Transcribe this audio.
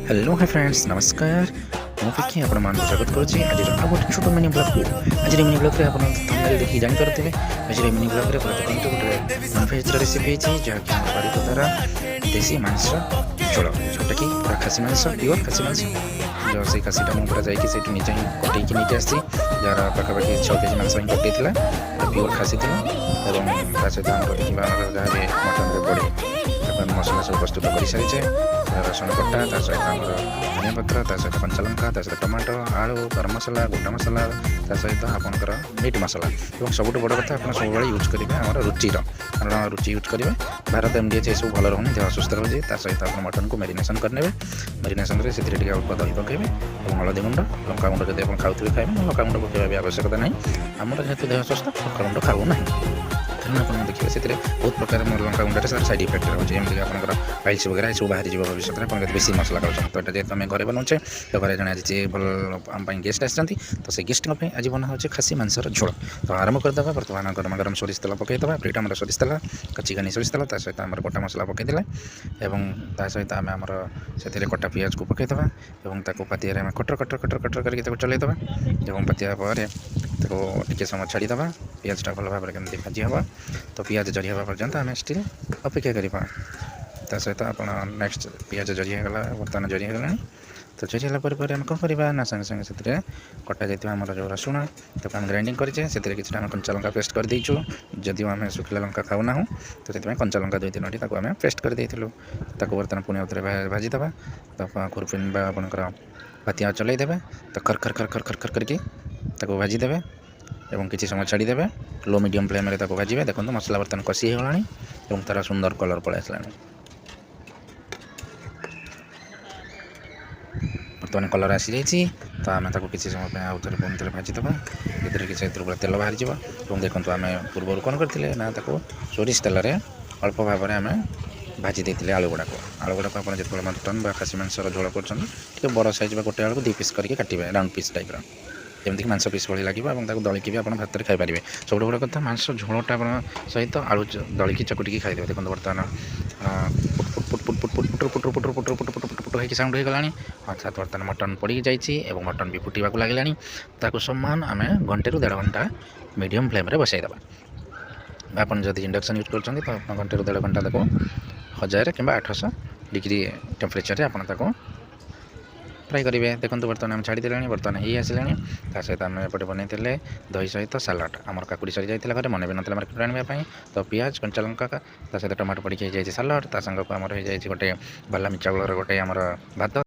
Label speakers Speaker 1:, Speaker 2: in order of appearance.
Speaker 1: hello hi friends नमस्कार मु पिकी आपण मान स्वागत करूची आज आ गोटे छोट मिनी ब्लॉग को आज मिनी ब्लॉग रे आपण थंबनेल देखि जानि करथिबे आज मिनी ब्लॉग रे प्रथम तो गोटे नॉनवेज रेसिपी अछि जे कि हम बारी द्वारा देसी मांस झोल जोटा कि पूरा खासी मांस प्योर खासी मांस जो से खासीटा मु पूरा जाई कि सेटु निजे ही कटई कि निके आसी जरा पाका पाकी 6 केजी मांस ही कटैथिला प्योर खासी थिला एवं ता सहित हम देखिबा हमर जहा भी मटन रे पड़े मसला सब प्रस्तुत कर सारी रसुण कटा ता सहित धनिया पत्र ता सहित कंचा लंका ता सहित टमाटो आलू गरम मसला गोटा मसला ता सहित आपंकर मीट मसला और सब बड़ कथा आप सब यूज करेंगे आम रुचि कारण रुचि यूज करेंगे भारत एमडीएच सब भल रोनी देह सुस्थ रही सहित आप मटन को मेरिनेसन करने मेरिनेसन से अल्प दही पकेबे और हलदी गुंड लंका गुंड जब आप खाऊे खाए लंका गुंड पकेबा भी आवश्यकता नहीं आमर जेहतु देह सुस्थ लंका गुंड खाऊ ना तेणु आप देखिए से बहुत प्रकार लंका गुंडे सार साइड इफेक्ट रोचे जमीक आप फाइल्स वगैरह सब बाहरी जीव भविष्य में आप बेसी मसला खाऊँ तो ये जेहतु आम घर बनाऊे तो घर जन आज भल आम गेस्ट आसती तो से गेस्ट आज बना हो खासी मांसर झोल तो आरंभ करदे बर्तमान गरम गरम सोरिष तेल पकईदे फ्रीट आम सोरिष तेल कचिकानी सोरिष तेल सहित आम गोटा मसला पकईदे और सहित आम आमर से कटा पियाज को पकईदे और पातिया आम कटर कटर कटर कटर करके चलईदे और पातिया पर टे समय छाड़ीदे पियाजटा भल भाव में भाजी हम तो पियाज जरी हवा पर्यंत आम स्टिल अपेक्षा करवा सहित आप नेक्स्ट पियाज जरी होगा बर्तमान जरी होगा तो जरी है आम कौन करवा ना संगे संगे से कटा जाइए आम जो रसुण तो आम ग्राइंडिंग करें से कंचा लंका पेस्ट कर देचु जदि आम शुखला लंका खाऊना तो से कंचा लंका 2-3 आम पेस्ट कर देलु बर्तमान पुणी उतरे भाजीदे तो खुरपिन आपंकर पातिया चलईदे तो खर खर खर खर खर खर करके भाजीदे एवं किसी समय छाड़ीदे लो मीडियम फ्लेम में भाजबे देखो मसला बर्तमान कषि होगा तार सुंदर कलर पलि आसला बर्तमान कलर आसी जाइए तो आम किसी समय आउ थे पुणी थे भाजीदे भर किसी तेल बाहर और देखो आम पूर्व कौन करते ना सोरिष तेल अल्प भाव में आम भाजी देते आलू गुड़ाक आप जो मटन खासी मांसर झोल कर बड़ साइज गोटे आलू 2 पीस करके काटे राउंड पीस टाइप जमीक मांस पीस भली लगे और दलिकी भी आप भात में खाईपारे सब बड़ा कथा मांस झोलटा सहित आलू दलिकी चकुटिकी खाईदे देखो बर्तमान put put put put put put put put put put put होगी साउंड होगा अर्थात बर्तमान मटन पड़ी जाइए और मटन भी फुटा लगे ताकू समान आम घंटे 1.5 घंटा मीडियम फ्लेम में बसईदे आप जब इंडक्शन यूज कर तो आप घंटे 1.5 घंटा देखो 1000 कि 800 डिग्री टेम्परेचर आप फ्राए करेंगे देखो बर्तमान आम छाड़ी देलानी बर्तमान ही आसिलानी सहित आम एपटे बनईले दही सहित सालाड आमर काकुड़ी सरी जाइए घर मन भी ना मार्केट आने तो पियाज कंचा लंका सहित टमाटो पड़ी जाइए सालाड ता संग को आमर हो जाए गोटे बालामी चाउलर गोटे आमर भात